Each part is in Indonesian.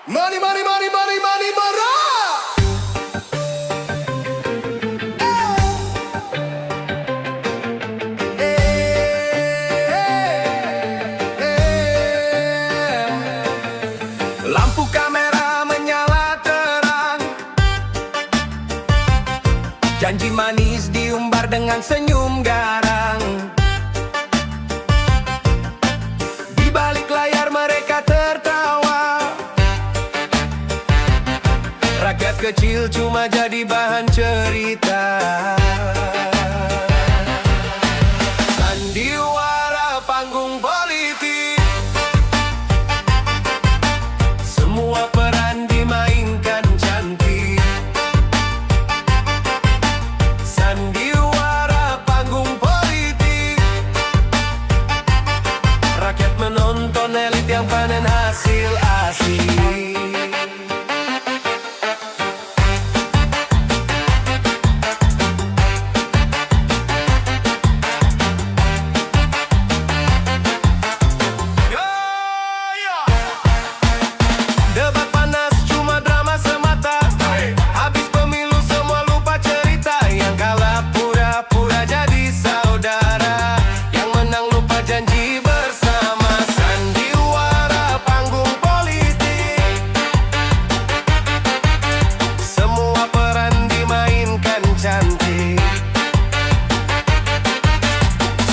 Money, money, money, money, money, money. Lampu kamera menyala terang, janji manis diumbar dengan senyum garang. Di balik layar mereka tertawa, rakyat kecil cuma jadi bahan cerita. Sandiwara panggung politik, semua peran dimainkan cantik. Sandiwara panggung politik, rakyat menonton, elit yang panen hasil asik. Debat panas cuma drama semata, habis pemilu semua lupa cerita. Yang kalah pura-pura jadi saudara, yang menang lupa janji bersama. Sandiwara panggung politik, semua peran dimainkan cantik.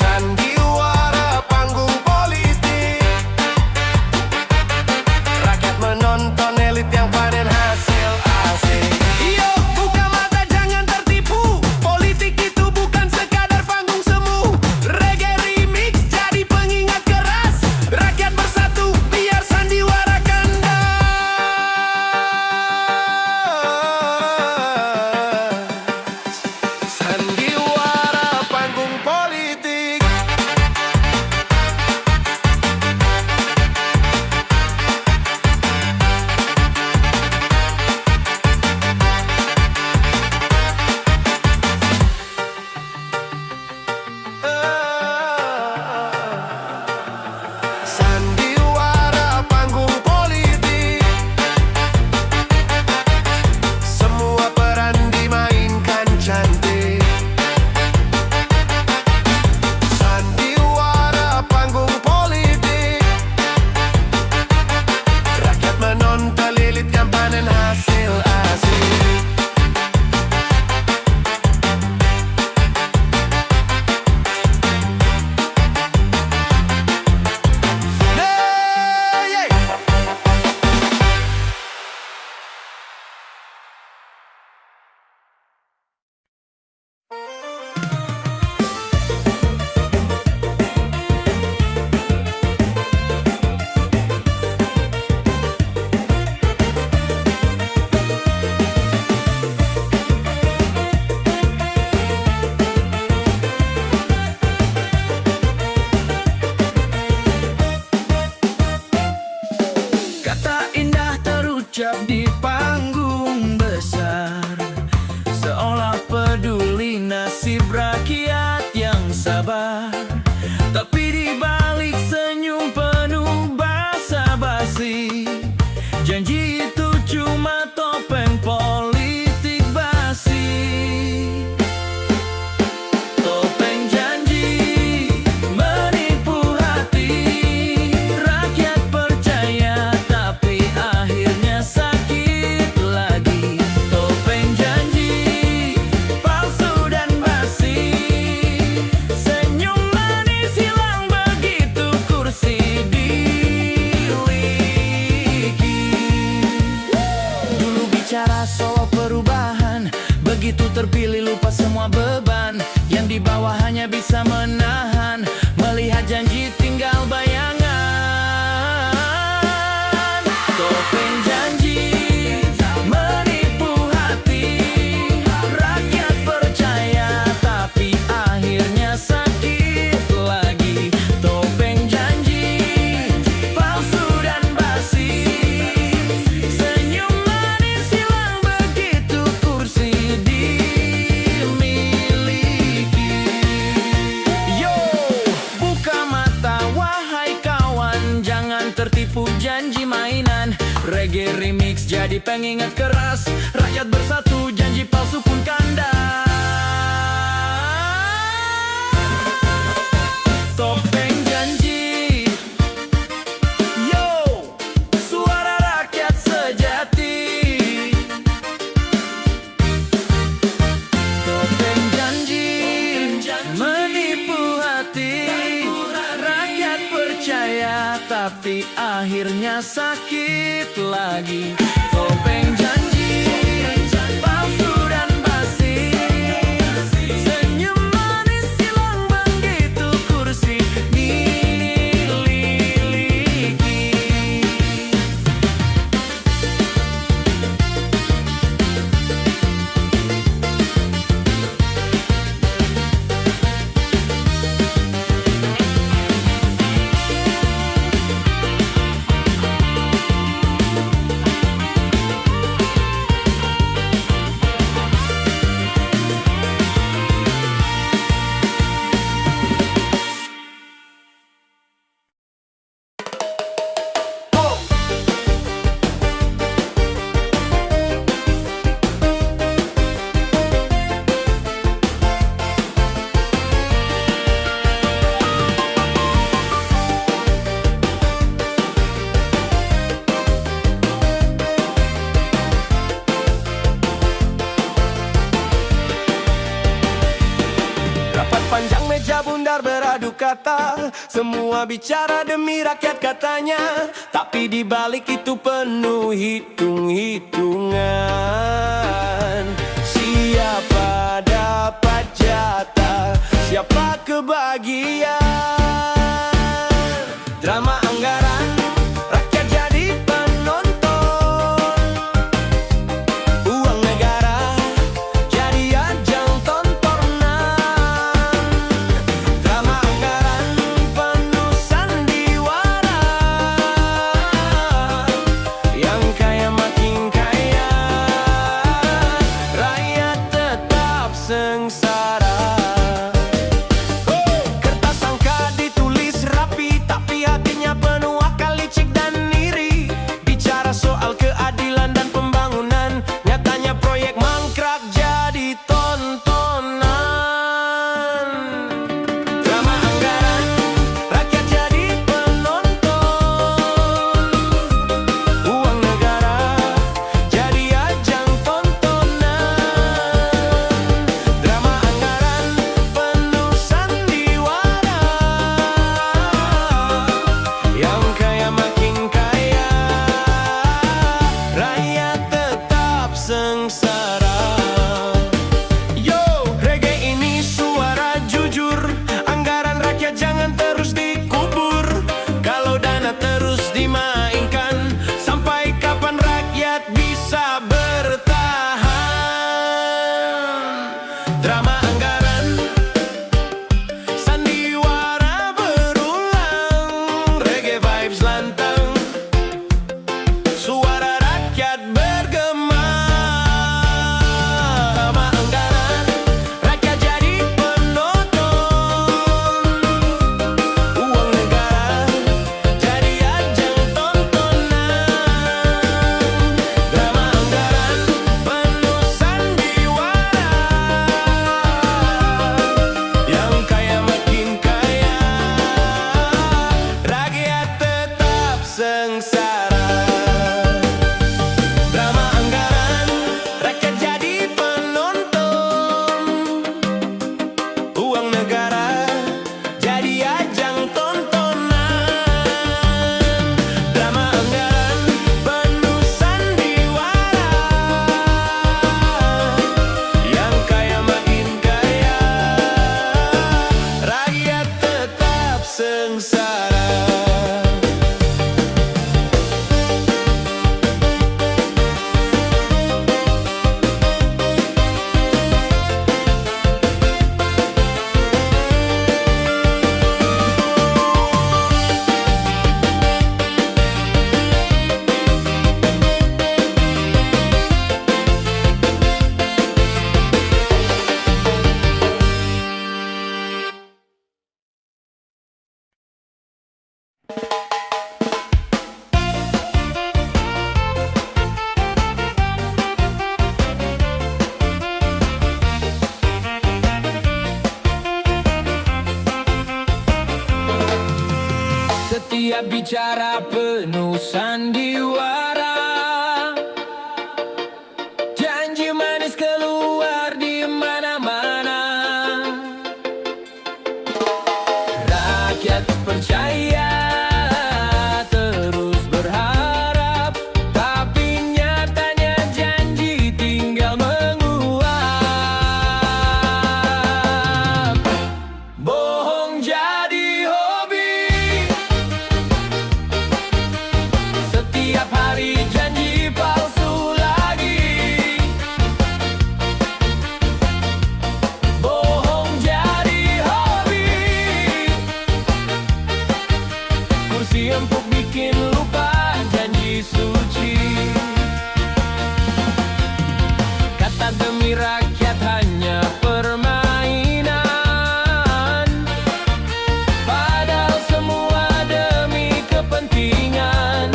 Sandiwara panggung politik, rakyat menonton, elit yang panen hasil asik. Yo, buka mata jangan tertipu, politik itu bukan sekadar panggung semu. Reggae remix jadi pengingat keras, rakyat bersatu biar sandiwara kandas. Sandiwara panggung politik, sandiwara panggung politik, semua peran dimainkan cantik. Sandiwara panggung politik, rakyat menonton, lilit yang panen hasil asik. Hey, yeah. Kata indah terucap di panggung besar, seolah peduli nasib rakyat yang sabar. Tapi di balik senyum penuh basa-basi, janji itu cuma topeng politik basi. Topeng janji menipu hati, rakyat percaya tapi akhirnya sakit tertipu janji mainan. Reggae remix jadi pengingat keras. Rakyat bersatu, janji palsu pun kandas. Topeng janji, yo, suara rakyat sejati. Topeng janji, menipu hati. Rakyat percaya tapi akhirnya sakit lagi. Topeng janji, palsu dan basi. Senyum manis hilang begitu kursi miliki. Panjang meja bundar beradu kata, semua bicara demi rakyat katanya. Tapi di balik itu penuh hitung-hitungan. Siapa dapat jatah, siapa kebahagiaan. Drama anggaran, rakyat jadi penonton. Uang negara jadi ajang tontonan. Drama anggaran penuh sandiwara. Yang kaya makin kaya, rakyat tetap sengsara. Kertas angka ditulis rapi, tapi hatinya penuh akal licik dan iri. Bicara soal keadilan dan pembangunan, nyatanya proyek mangkrak jadi tontonan. Drama anggaran, rakyat jadi penonton. Uang negara jadi ajang tontonan. Drama anggaran penuh sandiwara. Yang kaya makin kaya, rakyat tetap sengsara. Yo, reggae ini suara jujur. Anggaran rakyat jangan terus dikubur. Kalau dana terus dimainkan, sampai kapan rakyat bisa bertahan? Drama anggaran, sandiwara berulang. Reggae vibes lantang, suara rakyat bergema. Drama anggaran, rakyat jadi penonton. Uang negara jadi ajang tontonan. Drama anggaran penuh sandiwara. Yang kaya makin kaya, rakyat tetap sengsara. Drama anggaran, rakyat jadi penonton. Uang negara jadi ajang tontonan. Drama anggaran penuh sandiwara. Yang kaya makin kaya, rakyat tetap sengsara. bicara penuh sandiwara, janji manis keluar di mana-mana. Rakyat percaya, terus berharap, tapi nyatanya janji tinggal menguap. Bohong jadi hobi, setiap hari janji palsu lagi. Bohong jadi hobi, kursi empuk bikin lupa janji suci. Kata demi rakyat hanya permainan, padahal semua demi kepentingan.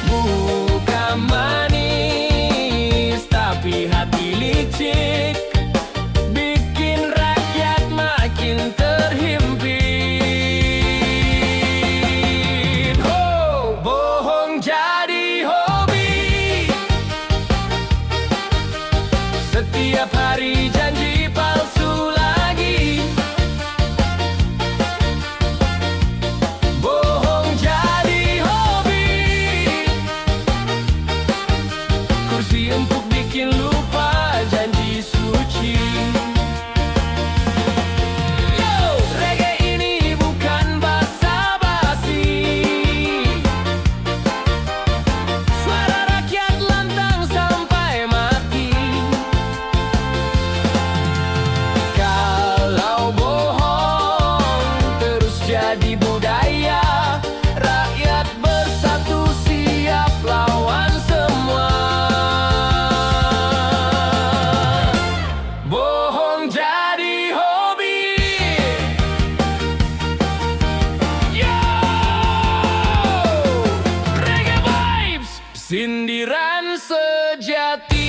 Bukan manis tapi hati licik, bikin rakyat makin terhimpit. Oh, bohong jadi hobi, setiap hari janji palsu lagi. Bohong jadi hobi, kursi empuk bikin lupa janji suci. Yo, reggae ini bukan basa-basi, suara rakyat lantang sampai mati. Kalau bohong terus jadi budaya, rakyat bersatu siap lawan semua. Bohong jadi hobi. Yo, reggae vibes, sindiran sejati.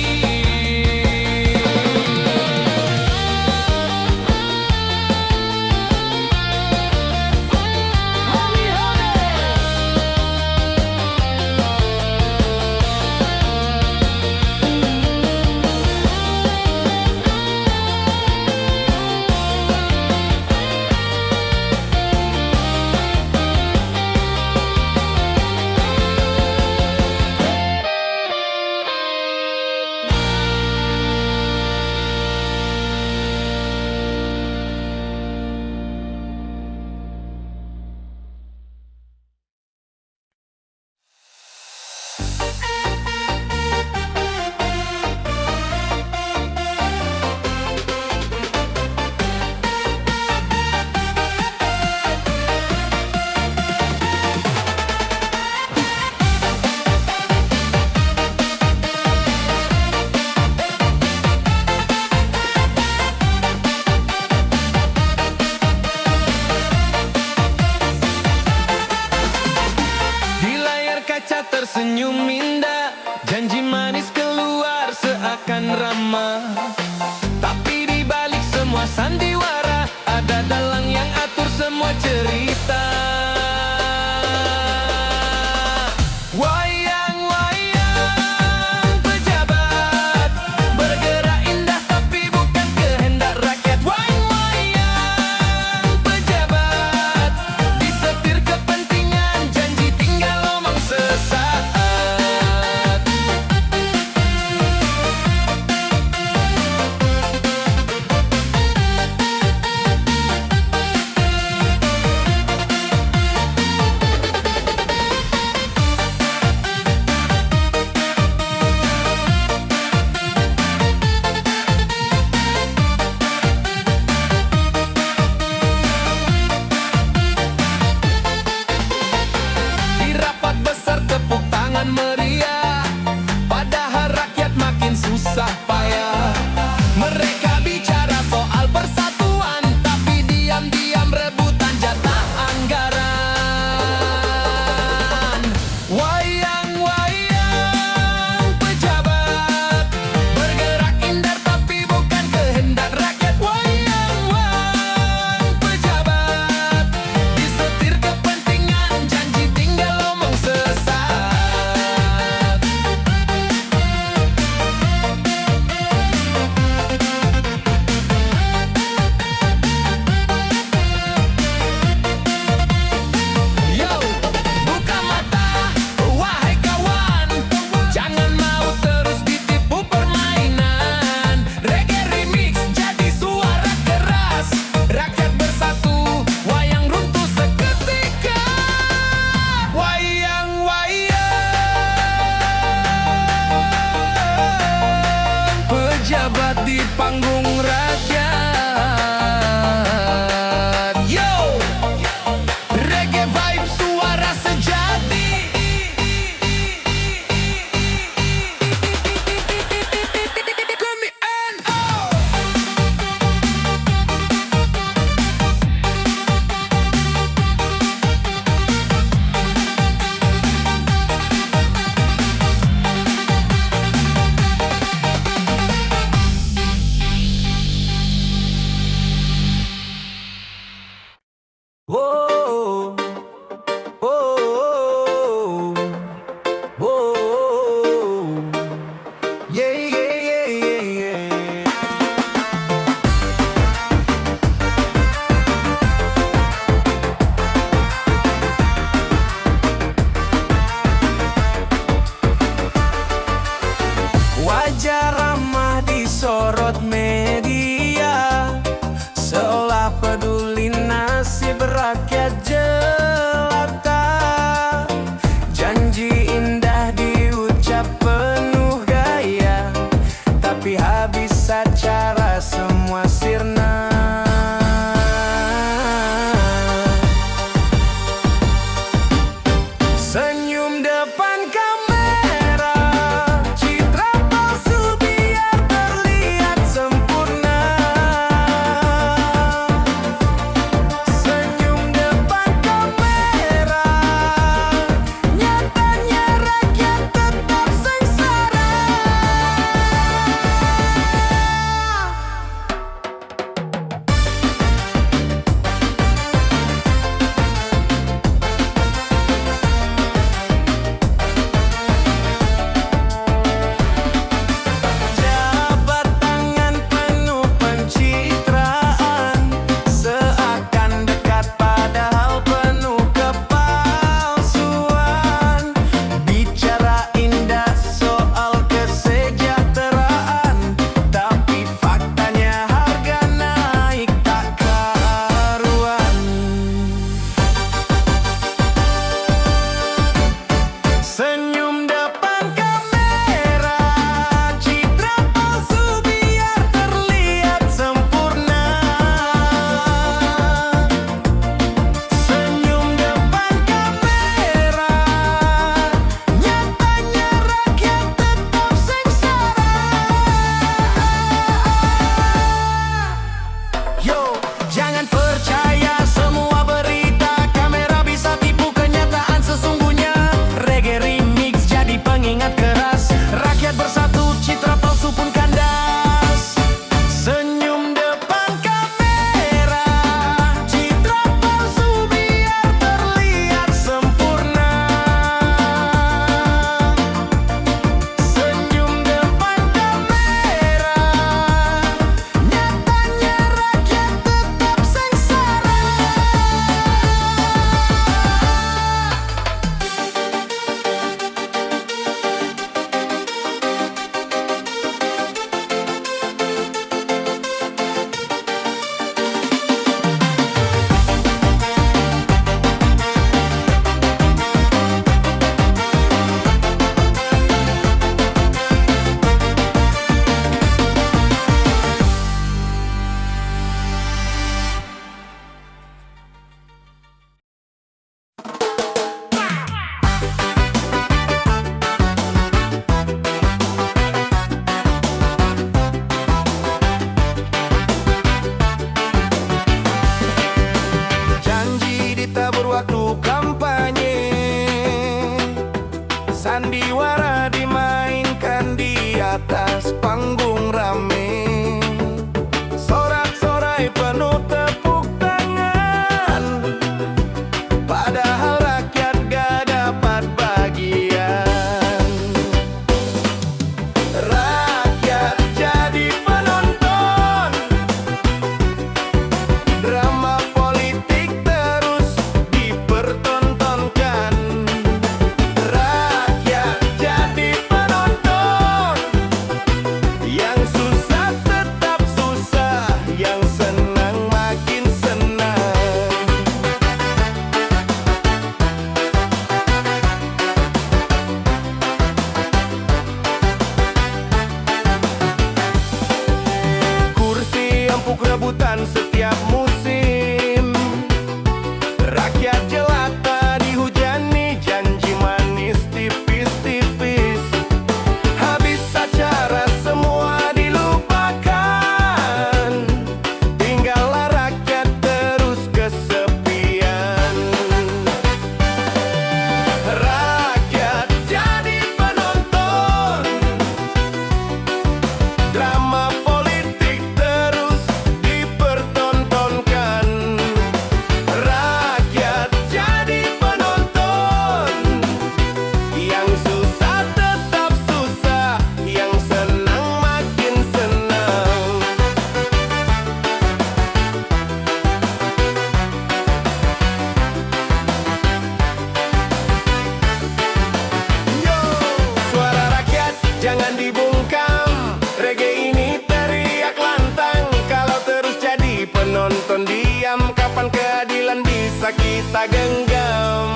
bangsa kita genggam.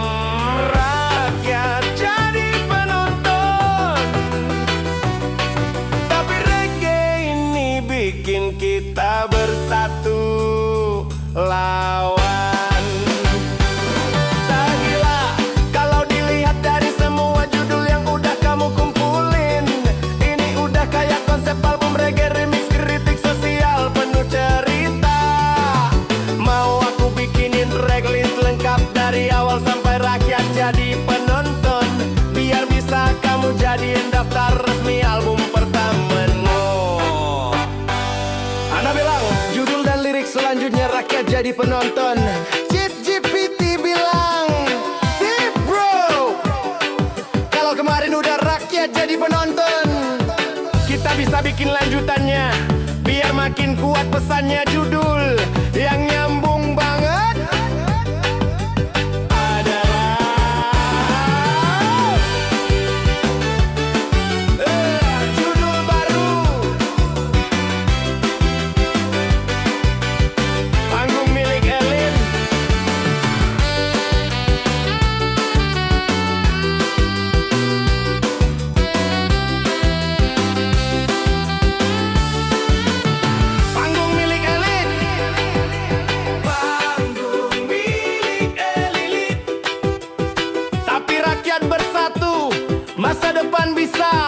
Rakyat jadi penonton, tapi reggae ini bikin kita bersatu lawan. Tak gila kalau dilihat dari semua judul yang udah kamu kumpulin. Ini udah kayak konsep album reggae remix, kritik sosial penuh cerita. Mau aku bikinin reglist lengkap dari awal sampai rakyat jadi penonton, biar bisa kamu jadiin daftar resmi album pertama. No, Ana bilang judul dan lirik selanjutnya rakyat jadi penonton. ChatGPT bilang sip bro, kalau kemarin udah rakyat jadi penonton, kita bisa bikin lanjutannya biar makin kuat pesannya. Judul yang nyambung banget adalah judul baru, panggung milik elit. Panggung milik elit. Panggung milik elit. Tapi rakyat bersatu, masa depan bisa